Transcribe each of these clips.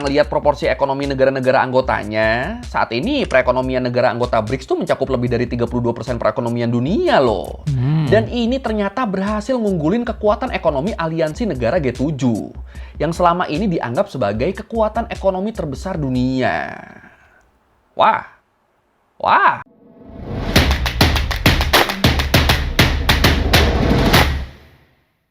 Ngelihat proporsi ekonomi negara-negara anggotanya, saat ini perekonomian negara anggota BRICS tuh mencakup lebih dari 32% perekonomian dunia loh. Dan ini ternyata berhasil ngunggulin kekuatan ekonomi aliansi negara G7, yang selama ini dianggap sebagai kekuatan ekonomi terbesar dunia. Wah.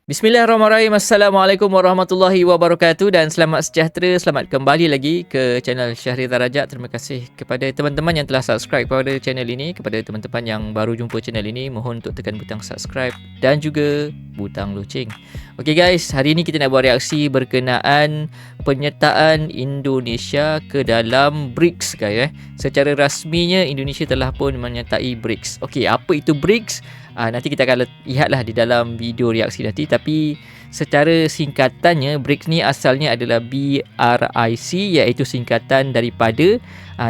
Bismillahirrahmanirrahim. Assalamualaikum warahmatullahi wabarakatuh dan selamat sejahtera. Selamat kembali lagi ke channel Syahrir Darajat. Terima kasih kepada teman-teman yang telah subscribe pada channel ini. Kepada teman-teman yang baru jumpa channel ini, mohon untuk tekan butang subscribe dan juga butang loceng. Okey guys, hari ini kita nak buat reaksi berkenaan penyertaan Indonesia ke dalam BRICS guys. Secara rasminya Indonesia telah pun menyertai BRICS. Okey, apa itu BRICS? Nanti kita akan lihatlah di dalam video reaksi nanti. Tapi secara singkatannya, BRICS ni asalnya adalah BRIC, iaitu singkatan daripada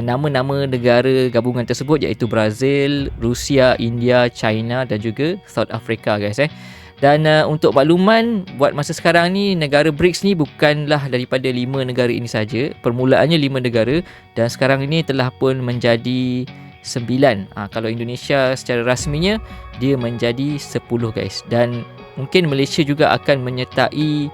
nama-nama negara gabungan tersebut, iaitu Brazil, Rusia, India, China dan juga South Africa guys. Dan untuk makluman, buat masa sekarang ni negara BRICS ni bukanlah daripada 5 negara ini saja. Permulaannya 5 negara dan sekarang ini telah pun menjadi 9. Kalau Indonesia secara rasminya dia menjadi 10 guys. Dan mungkin Malaysia juga akan menyertai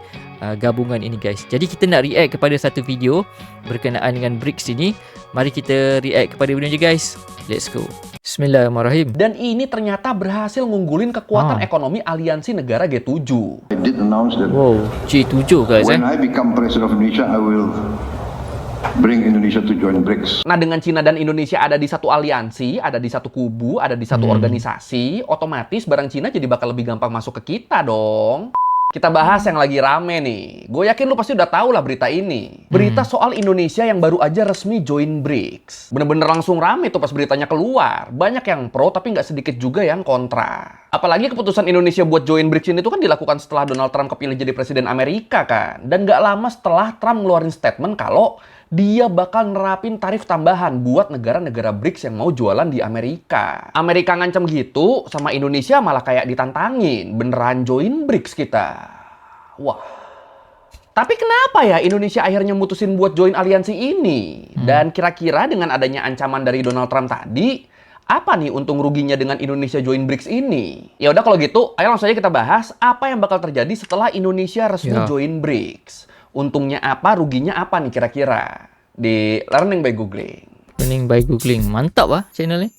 gabungan ini guys. Jadi kita nak react kepada satu video berkenaan dengan BRICS ini. Mari kita react kepada video ni guys. Let's go. Bismillahirrahmanirrahim. Dan ini ternyata berhasil ngunggulin kekuatan ekonomi aliansi negara G7. I did announce that G7 guys. when I become president of Indonesia, I will bring Indonesia to join BRICS. Nah, dengan Cina dan Indonesia ada di satu aliansi, ada di satu kubu, ada di satu organisasi, otomatis barang Cina jadi bakal lebih gampang masuk ke kita dong. Kita bahas yang lagi rame nih. Gue yakin lu pasti udah tahu lah berita ini. Berita soal Indonesia yang baru aja resmi join BRICS. Bener-bener langsung rame tuh pas beritanya keluar. Banyak yang pro tapi nggak sedikit juga yang kontra. Apalagi keputusan Indonesia buat join BRICS ini tuh kan dilakukan setelah Donald Trump kepilih jadi presiden Amerika kan. Dan nggak lama setelah Trump ngeluarin statement kalau dia bakal nerapin tarif tambahan buat negara-negara BRICS yang mau jualan di Amerika. Amerika ngancam gitu, sama Indonesia malah kayak ditantangin. Beneran join BRICS kita. Wah. Tapi kenapa ya Indonesia akhirnya mutusin buat join aliansi ini? Dan kira-kira dengan adanya ancaman dari Donald Trump tadi, apa nih untung ruginya dengan Indonesia join BRICS ini? Ya udah kalau gitu, ayo langsung aja kita bahas apa yang bakal terjadi setelah Indonesia resmi join BRICS. Untungnya apa, ruginya apa nih kira-kira? Di Learning by Googling. Learning by Googling. Mantap channel ni.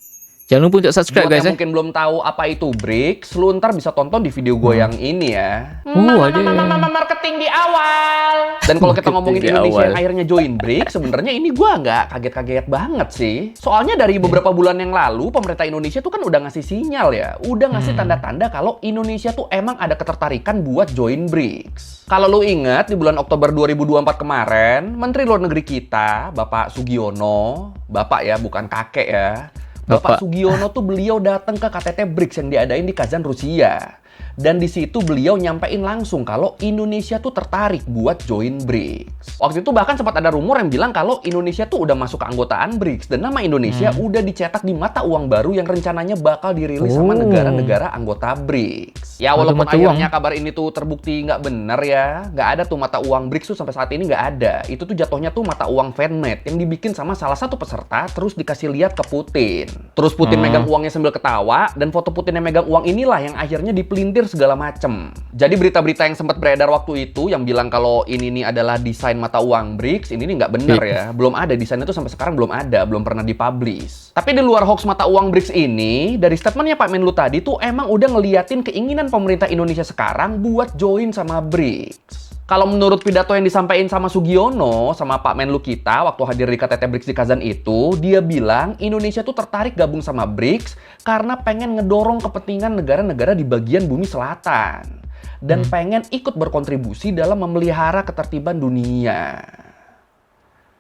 Jangan lupa untuk subscribe guys. Buat yang mungkin belum tahu apa itu BRICS, lu ntar bisa tonton di video gue yang ini ya. Ada Marketing di awal. Dan kalau kita ngomongin Indonesia yang akhirnya join BRICS, sebenarnya ini gue nggak kaget-kaget banget sih. Soalnya dari beberapa bulan yang lalu, pemerintah Indonesia tuh kan udah ngasih sinyal ya. Udah ngasih tanda-tanda kalau Indonesia tuh emang ada ketertarikan buat join BRICS. Kalau lu ingat, di bulan Oktober 2024 kemarin, Menteri Luar Negeri kita, Bapak Sugiono, Bapak ya, bukan kakek ya. Bapak Sugiono tuh beliau datang ke KTT BRICS yang diadain di Kazan, Rusia. Dan di situ beliau nyampein langsung kalau Indonesia tuh tertarik buat join BRICS. Waktu itu bahkan sempat ada rumor yang bilang kalau Indonesia tuh udah masuk keanggotaan BRICS. Dan nama Indonesia udah dicetak di mata uang baru yang rencananya bakal dirilis sama negara-negara anggota BRICS. Ya walaupun akhirnya kabar ini tuh terbukti nggak bener ya. Nggak ada tuh mata uang BRICS tuh sampai saat ini nggak ada. Itu tuh jatuhnya tuh mata uang fan-made yang dibikin sama salah satu peserta terus dikasih lihat ke Putin. Terus Putin megang uangnya sambil ketawa dan foto Putin yang megang uang inilah yang akhirnya dipelintir segala macem. Jadi berita-berita yang sempat beredar waktu itu yang bilang kalau ini nih adalah desain mata uang BRICS, ini nih nggak bener ya. Belum ada desainnya tuh sampai sekarang belum ada, belum pernah dipublish. Tapi di luar hoax mata uang BRICS ini, dari statementnya Pak Menlu tadi tuh emang udah ngeliatin keinginan pemerintah Indonesia sekarang buat join sama BRICS. Kalau menurut pidato yang disampaikan sama Sugiono, sama Pak Menlu kita waktu hadir di KTT BRICS di Kazan itu, dia bilang Indonesia tuh tertarik gabung sama BRICS karena pengen ngedorong kepentingan negara-negara di bagian bumi selatan. Dan pengen ikut berkontribusi dalam memelihara ketertiban dunia.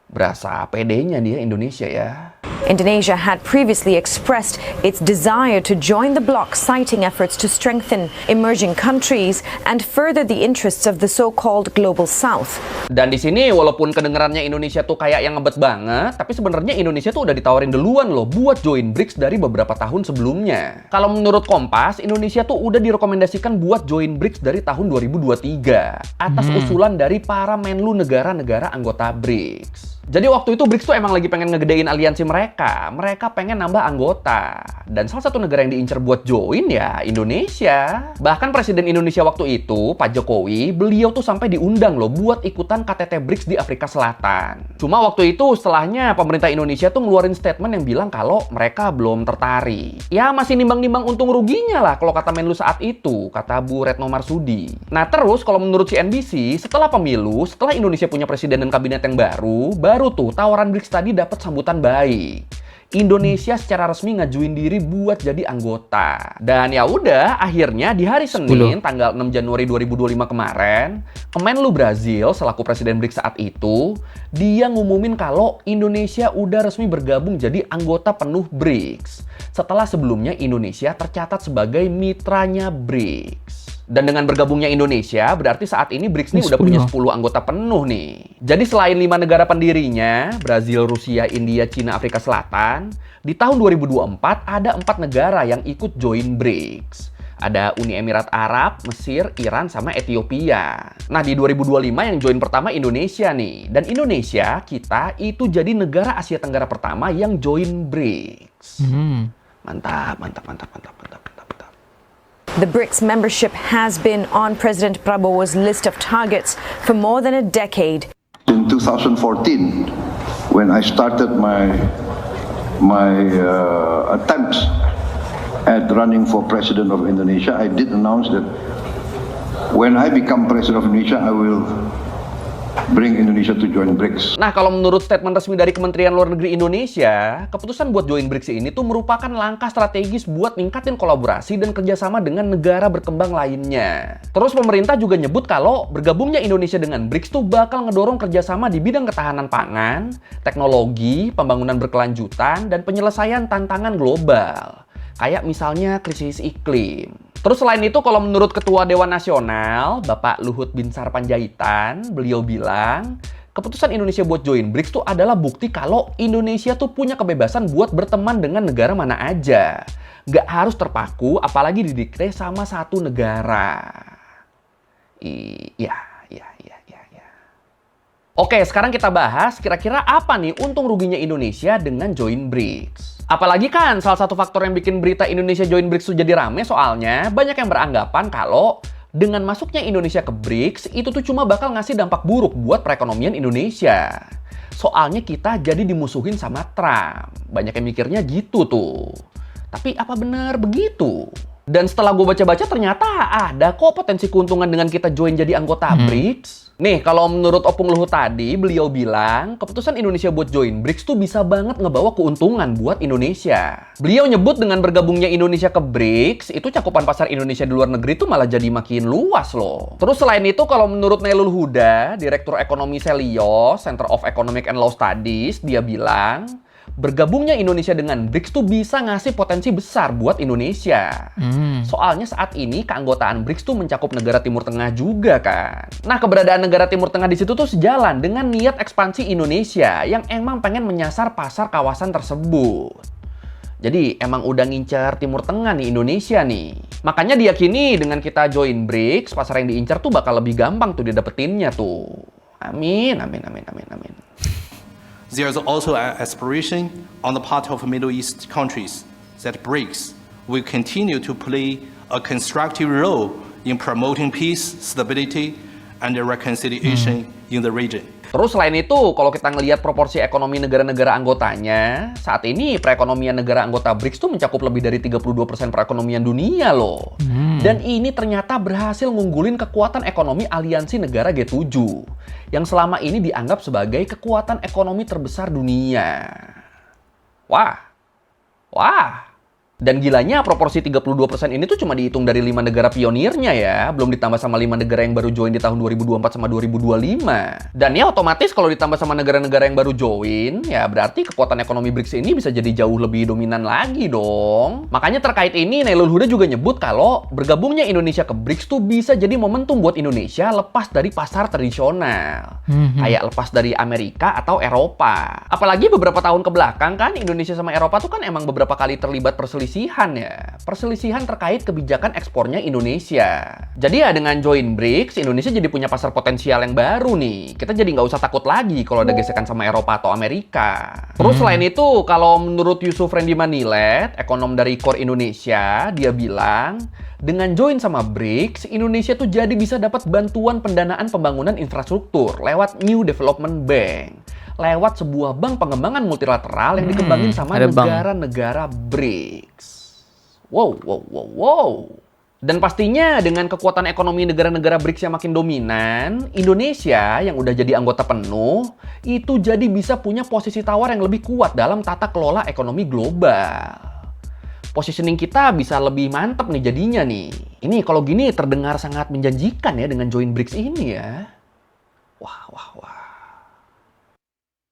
Berasa pedenya dia Indonesia ya. Indonesia had previously expressed its desire to join the bloc, citing efforts to strengthen emerging countries and further the interests of the so-called Global South. Dan di sini walaupun kedengarannya Indonesia tuh kayak yang ngebet banget, tapi sebenarnya Indonesia tuh udah ditawarin duluan loh buat join BRICS dari beberapa tahun sebelumnya. Kalau menurut Kompas, Indonesia tuh udah direkomendasikan buat join BRICS dari tahun 2023 atas usulan dari para menlu negara-negara anggota BRICS. Jadi waktu itu BRICS tuh emang lagi pengen ngegedein aliansi mereka. Mereka pengen nambah anggota. Dan salah satu negara yang diincar buat join ya Indonesia. Bahkan Presiden Indonesia waktu itu, Pak Jokowi, beliau tuh sampai diundang loh buat ikutan KTT BRICS di Afrika Selatan. Cuma waktu itu setelahnya pemerintah Indonesia tuh ngeluarin statement yang bilang kalau mereka belum tertarik. Ya masih nimbang-nimbang untung ruginya lah kalau kata Menlu saat itu, kata Bu Retno Marsudi. Nah terus kalau menurut CNBC, setelah pemilu, setelah Indonesia punya presiden dan kabinet yang baru tuh tawaran BRICS tadi dapat sambutan baik. Indonesia secara resmi ngajuin diri buat jadi anggota. Dan ya udah, akhirnya di hari Senin tanggal 6 Januari 2025 kemarin, Kemenlu Brazil selaku presiden BRICS saat itu, dia ngumumin kalau Indonesia udah resmi bergabung jadi anggota penuh BRICS. Setelah sebelumnya Indonesia tercatat sebagai mitranya BRICS. Dan dengan bergabungnya Indonesia, berarti saat ini BRICS ini udah punya 10 anggota penuh nih. Jadi selain 5 negara pendirinya, Brazil, Rusia, India, Cina, Afrika Selatan, di tahun 2024 ada 4 negara yang ikut join BRICS. Ada Uni Emirat Arab, Mesir, Iran, sama Ethiopia. Nah di 2025 yang join pertama Indonesia nih. Dan Indonesia, kita itu jadi negara Asia Tenggara pertama yang join BRICS. Mantap, mantap, mantap, mantap, mantap. The BRICS membership has been on President Prabowo's list of targets for more than a decade. In 2014, when I started my attempts at running for president of Indonesia, I did announce that when I become president of Indonesia, I will bring Indonesia to join BRICS. Nah, kalau menurut statement resmi dari Kementerian Luar Negeri Indonesia, keputusan buat join BRICS ini tuh merupakan langkah strategis buat ningkatin kolaborasi dan kerjasama dengan negara berkembang lainnya. Terus pemerintah juga nyebut kalau bergabungnya Indonesia dengan BRICS tuh bakal ngedorong kerjasama di bidang ketahanan pangan, teknologi, pembangunan berkelanjutan, dan penyelesaian tantangan global. Kayak misalnya krisis iklim. Terus selain itu kalau menurut Ketua Dewan Nasional, Bapak Luhut Binsar Panjaitan, beliau bilang, keputusan Indonesia buat join BRICS tuh adalah bukti kalau Indonesia tuh punya kebebasan buat berteman dengan negara mana aja. Nggak harus terpaku, apalagi didikte sama satu negara. Iya. Oke, sekarang kita bahas kira-kira apa nih untung ruginya Indonesia dengan join BRICS. Apalagi kan salah satu faktor yang bikin berita Indonesia join BRICS tuh jadi rame soalnya banyak yang beranggapan kalau dengan masuknya Indonesia ke BRICS itu tuh cuma bakal ngasih dampak buruk buat perekonomian Indonesia. Soalnya kita jadi dimusuhin sama Trump. Banyak yang mikirnya gitu tuh. Tapi apa benar begitu? Dan setelah gue baca-baca ternyata ada kok potensi keuntungan dengan kita join jadi anggota BRICS. Nih, kalau menurut Opung Luhut tadi, beliau bilang keputusan Indonesia buat join BRICS tuh bisa banget ngebawa keuntungan buat Indonesia. Beliau nyebut dengan bergabungnya Indonesia ke BRICS, itu cakupan pasar Indonesia di luar negeri tuh malah jadi makin luas loh. Terus selain itu, kalau menurut Nailul Huda, Direktur Ekonomi Selios, Center of Economic and Law Studies, dia bilang, bergabungnya Indonesia dengan BRICS tuh bisa ngasih potensi besar buat Indonesia. Soalnya saat ini keanggotaan BRICS tuh mencakup negara Timur Tengah juga kan. Nah, keberadaan negara Timur Tengah di situ tuh sejalan dengan niat ekspansi Indonesia yang emang pengen menyasar pasar kawasan tersebut. Jadi emang udah ngincar Timur Tengah nih Indonesia nih. Makanya diyakini dengan kita join BRICS, pasar yang diincar tuh bakal lebih gampang tuh didapetinnya tuh. Amin, amin, amin, amin, amin. There's also an aspiration on the part of Middle East countries that BRICS will continue to play a constructive role in promoting peace, stability, and reconciliation in the region. Terus selain itu, kalau kita ngelihat proporsi ekonomi negara-negara anggotanya, saat ini perekonomian negara anggota BRICS tuh mencakup lebih dari 32% perekonomian dunia loh. Dan ini ternyata berhasil ngunggulin kekuatan ekonomi aliansi negara G7, yang selama ini dianggap sebagai kekuatan ekonomi terbesar dunia. Wah. Dan gilanya proporsi 32% ini tuh cuma dihitung dari 5 negara pionirnya ya, belum ditambah sama 5 negara yang baru join di tahun 2024 sama 2025. Dan ya otomatis kalau ditambah sama negara-negara yang baru join, ya berarti kekuatan ekonomi BRICS ini bisa jadi jauh lebih dominan lagi dong. Makanya terkait ini, Nailul Huda juga nyebut kalau bergabungnya Indonesia ke BRICS tuh bisa jadi momentum buat Indonesia lepas dari pasar tradisional. Kayak lepas dari Amerika atau Eropa. Apalagi beberapa tahun ke belakang kan Indonesia sama Eropa tuh kan emang beberapa kali terlibat perselisihan terkait kebijakan ekspornya Indonesia. Jadi ya dengan join BRICS, Indonesia jadi punya pasar potensial yang baru nih. Kita jadi nggak usah takut lagi kalau ada gesekan sama Eropa atau Amerika. Terus selain itu, kalau menurut Yusuf Randy Manilet, ekonom dari Core Indonesia, dia bilang dengan join sama BRICS, Indonesia tuh jadi bisa dapat bantuan pendanaan pembangunan infrastruktur lewat New Development Bank. Lewat sebuah bank pengembangan multilateral yang dikembangin sama negara-negara BRICS. Wow. Dan pastinya dengan kekuatan ekonomi negara-negara BRICS yang makin dominan, Indonesia yang udah jadi anggota penuh, itu jadi bisa punya posisi tawar yang lebih kuat dalam tata kelola ekonomi global. Positioning kita bisa lebih mantap nih jadinya nih. Ini kalau gini terdengar sangat menjanjikan ya dengan join BRICS ini ya. Wah.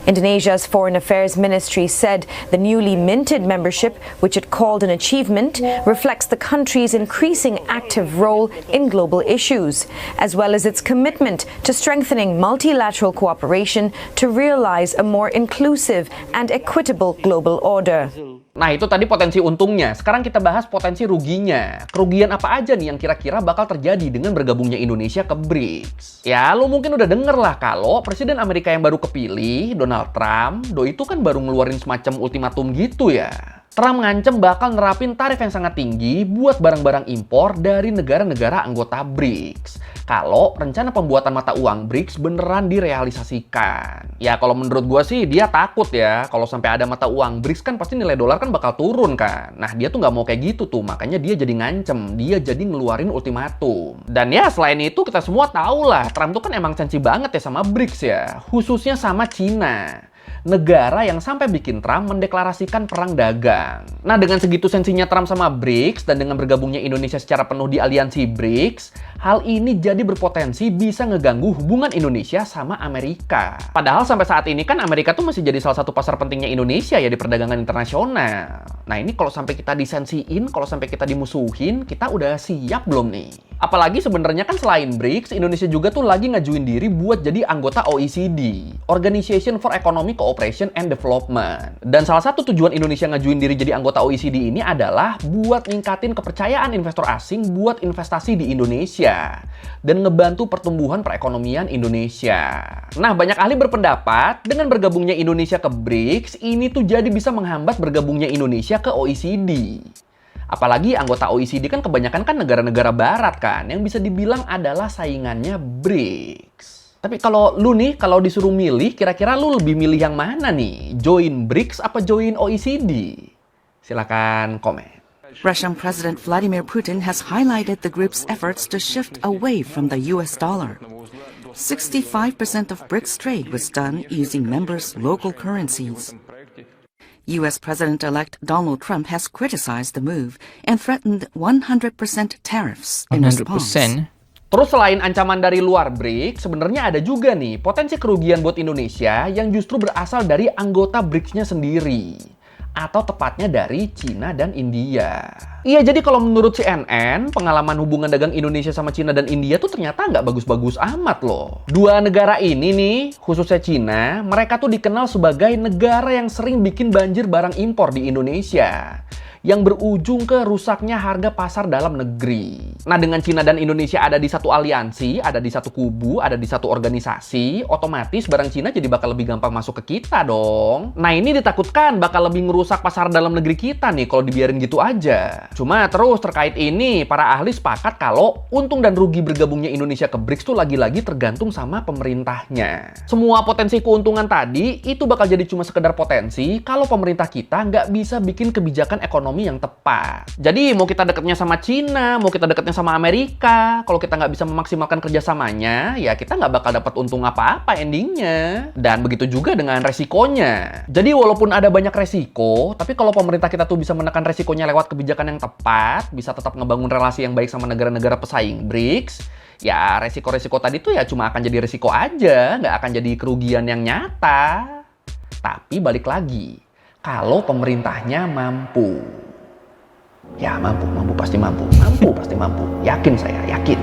Indonesia's Foreign Affairs Ministry said the newly minted membership, which it called an achievement, reflects the country's increasing active role in global issues, as well as its commitment to strengthening multilateral cooperation to realize a more inclusive and equitable global order. Nah itu tadi potensi untungnya, sekarang kita bahas potensi ruginya. Kerugian apa aja nih yang kira-kira bakal terjadi dengan bergabungnya Indonesia ke BRICS? Ya lo mungkin udah denger lah kalau Presiden Amerika yang baru kepilih, Donald Trump, itu kan baru ngeluarin semacam ultimatum gitu ya. Trump ngancem bakal nerapin tarif yang sangat tinggi buat barang-barang impor dari negara-negara anggota BRICS. Kalau rencana pembuatan mata uang BRICS beneran direalisasikan. Ya kalau menurut gua sih dia takut ya. Kalau sampai ada mata uang BRICS kan pasti nilai dolar kan bakal turun kan. Nah dia tuh nggak mau kayak gitu tuh. Makanya dia jadi ngancem. Dia jadi ngeluarin ultimatum. Dan ya selain itu kita semua tahu lah. Trump tuh kan emang sensi banget ya sama BRICS ya. Khususnya sama Cina. Negara yang sampai bikin Trump mendeklarasikan perang dagang. Nah, dengan segitu sensinya Trump sama BRICS dan dengan bergabungnya Indonesia secara penuh di aliansi BRICS, hal ini jadi berpotensi bisa ngeganggu hubungan Indonesia sama Amerika. Padahal sampai saat ini kan Amerika tuh masih jadi salah satu pasar pentingnya Indonesia ya di perdagangan internasional. Nah, ini kalau sampai kita disensiin, kalau sampai kita dimusuhin, kita udah siap belum nih? Apalagi sebenarnya kan selain BRICS, Indonesia juga tuh lagi ngajuin diri buat jadi anggota OECD, Organization for Economic Cooperation and Development. Dan salah satu tujuan Indonesia ngajuin diri jadi anggota OECD ini adalah buat ningkatin kepercayaan investor asing buat investasi di Indonesia dan ngebantu pertumbuhan perekonomian Indonesia. Nah, banyak ahli berpendapat dengan bergabungnya Indonesia ke BRICS, ini tuh jadi bisa menghambat bergabungnya Indonesia ke OECD. Apalagi anggota OECD kan kebanyakan kan negara-negara barat kan, yang bisa dibilang adalah saingannya BRICS. Tapi kalau lu nih, kalau disuruh milih, kira-kira lu lebih milih yang mana nih? Join BRICS apa join OECD? Silakan komen. Russian President Vladimir Putin has highlighted the group's efforts to shift away from the US dollar. 65% of BRICS trade was done using members' local currencies. US President-elect Donald Trump has criticized the move and threatened 100% tariffs in response. 100%. Terus selain ancaman dari luar BRICS, sebenarnya ada juga nih potensi kerugian buat Indonesia yang justru berasal dari anggota BRICS-nya sendiri. Atau tepatnya dari Cina dan India. Iya, jadi kalau menurut CNN, pengalaman hubungan dagang Indonesia sama Cina dan India tuh ternyata nggak bagus-bagus amat loh. Dua negara ini nih, khususnya Cina, mereka tuh dikenal sebagai negara yang sering bikin banjir barang impor di Indonesia. Yang berujung ke rusaknya harga pasar dalam negeri. Nah, dengan Cina dan Indonesia ada di satu aliansi, ada di satu kubu, ada di satu organisasi, otomatis barang Cina jadi bakal lebih gampang masuk ke kita dong. Nah, ini ditakutkan bakal lebih ngerusak pasar dalam negeri kita nih kalau dibiarin gitu aja. Cuma terus terkait ini, para ahli sepakat kalau untung dan rugi bergabungnya Indonesia ke BRICS tuh lagi-lagi tergantung sama pemerintahnya. Semua potensi keuntungan tadi itu bakal jadi cuma sekedar potensi kalau pemerintah kita nggak bisa bikin kebijakan ekonomi ekonomi yang tepat. Jadi mau kita dekatnya sama Cina, mau kita dekatnya sama Amerika, kalau kita nggak bisa memaksimalkan kerjasamanya, ya kita nggak bakal dapat untung apa-apa endingnya. Dan begitu juga dengan resikonya. Jadi walaupun ada banyak resiko, tapi kalau pemerintah kita tuh bisa menekan resikonya lewat kebijakan yang tepat, bisa tetap ngebangun relasi yang baik sama negara-negara pesaing BRICS, ya resiko-resiko tadi tuh ya cuma akan jadi resiko aja, nggak akan jadi kerugian yang nyata. Tapi balik lagi, kalau pemerintahnya mampu. Ya mampu pasti mampu. Yakin saya, yakin.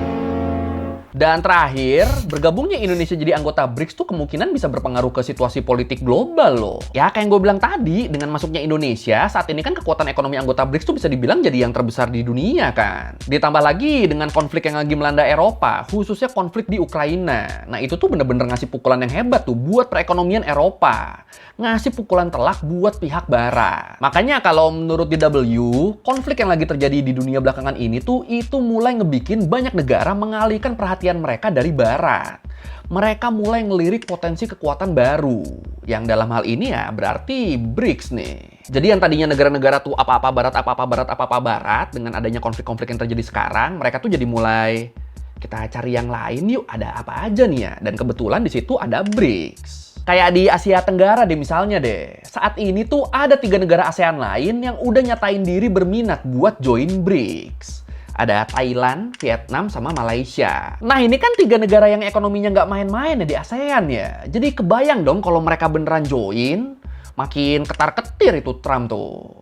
Dan terakhir, bergabungnya Indonesia jadi anggota BRICS tuh kemungkinan bisa berpengaruh ke situasi politik global loh. Ya kayak yang gue bilang tadi, dengan masuknya Indonesia, saat ini kan kekuatan ekonomi anggota BRICS tuh bisa dibilang jadi yang terbesar di dunia kan. Ditambah lagi dengan konflik yang lagi melanda Eropa, khususnya konflik di Ukraina. Nah itu tuh bener-bener ngasih pukulan yang hebat tuh buat perekonomian Eropa. Ngasih pukulan telak buat pihak barat. Makanya kalau menurut DW, konflik yang lagi terjadi di dunia belakangan ini tuh itu mulai ngebikin banyak negara mengalihkan perhatian mereka dari barat. Mereka mulai ngelirik potensi kekuatan baru. Yang dalam hal ini ya berarti BRICS nih. Jadi yang tadinya negara-negara tuh apa-apa barat, dengan adanya konflik-konflik yang terjadi sekarang, mereka tuh jadi mulai kita cari yang lain yuk, ada apa aja nih ya. Dan kebetulan di situ ada BRICS. Kayak di Asia Tenggara deh misalnya deh. Saat ini tuh ada 3 negara ASEAN lain yang udah nyatain diri berminat buat join BRICS. Ada Thailand, Vietnam, sama Malaysia. Nah ini kan 3 negara yang ekonominya nggak main-main ya di ASEAN ya. Jadi kebayang dong kalau mereka beneran join, makin ketar-ketir itu Trump tuh.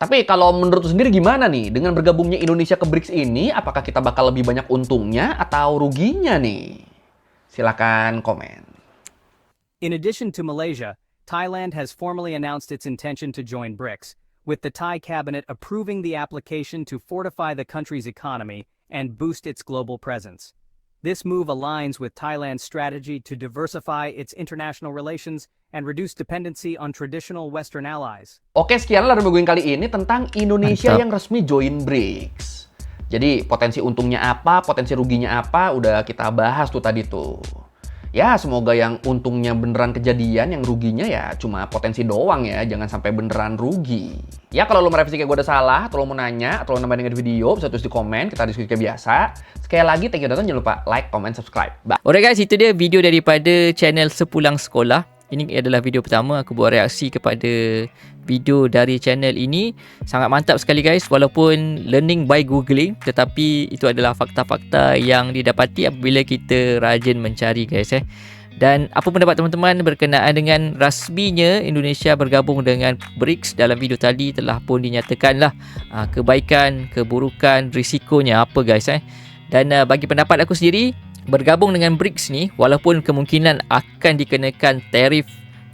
Tapi kalau menurut lu sendiri gimana nih? Dengan bergabungnya Indonesia ke BRICS ini, apakah kita bakal lebih banyak untungnya atau ruginya nih? Silakan komen. In addition to Malaysia, Thailand has formally announced its intention to join BRICS, with the Thai cabinet approving the application to fortify the country's economy and boost its global presence. This move aligns with Thailand's strategy to diversify its international relations and reduce dependency on traditional Western allies. Oke, sekianlah review kali ini tentang Indonesia Mantap. yang resmi join BRICS. Jadi potensi untungnya apa, potensi ruginya apa, udah kita bahas tuh tadi tuh. Ya, semoga yang untungnya beneran kejadian, yang ruginya ya cuma potensi doang ya, jangan sampai beneran rugi. Ya, kalau lo merevisi kayak gue ada salah, atau lo mau nanya, atau lo nambahin dengan video, bisa tulis di komen, kita diskusi kayak biasa. Sekali lagi, thank you dan jangan lupa like, comment, subscribe. Bye. Alright guys, itu dia video daripada channel Sepulang Sekolah. Ini adalah video pertama aku buat reaksi kepada video dari channel ini. Sangat mantap sekali guys, walaupun learning by googling, tetapi itu adalah fakta-fakta yang didapati apabila kita rajin mencari guys. Dan apa pendapat teman-teman berkenaan dengan rasminya Indonesia bergabung dengan BRICS? Dalam video tadi telah pun dinyatakanlah kebaikan, keburukan, risikonya apa guys. Dan bagi pendapat aku sendiri, bergabung dengan BRICS ni, walaupun kemungkinan akan dikenakan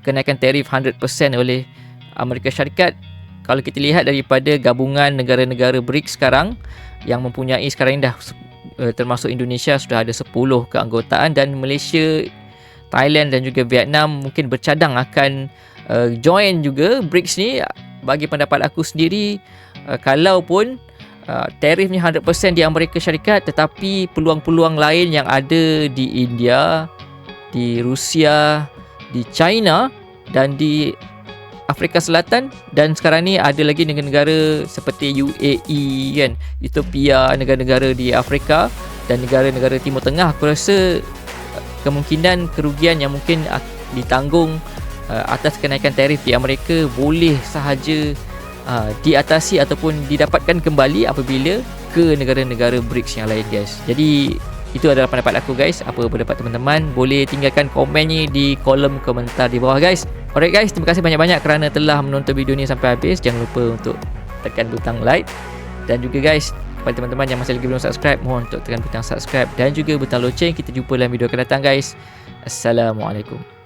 kenaikan tarif 100% oleh Amerika Syarikat, kalau kita lihat daripada gabungan negara-negara BRICS sekarang yang mempunyai sekarang ini dah termasuk Indonesia sudah ada 10 keanggotaan, dan Malaysia, Thailand dan juga Vietnam mungkin bercadang akan join juga BRICS ni. Bagi pendapat aku sendiri, kalaupun tarifnya 100% di Amerika Syarikat, tetapi peluang-peluang lain yang ada di India, di Rusia, di China dan di Afrika Selatan, dan sekarang ni ada lagi negara-negara seperti UAE kan, Ethiopia, negara-negara di Afrika dan negara-negara Timur Tengah. Aku rasa kemungkinan kerugian yang mungkin ditanggung atas kenaikan tarif di Amerika boleh sahaja diatasi ataupun didapatkan kembali apabila ke negara-negara BRICS yang lain guys. Jadi itu adalah pendapat aku guys. Apa pendapat teman-teman? Boleh tinggalkan komennya di kolom komentar di bawah guys. Alright guys, terima kasih banyak-banyak kerana telah menonton video ni sampai habis. Jangan lupa untuk tekan butang like, dan juga guys kepada teman-teman yang masih lagi belum subscribe, mohon untuk tekan butang subscribe dan juga butang loceng. Kita jumpa dalam video akan datang guys. Assalamualaikum.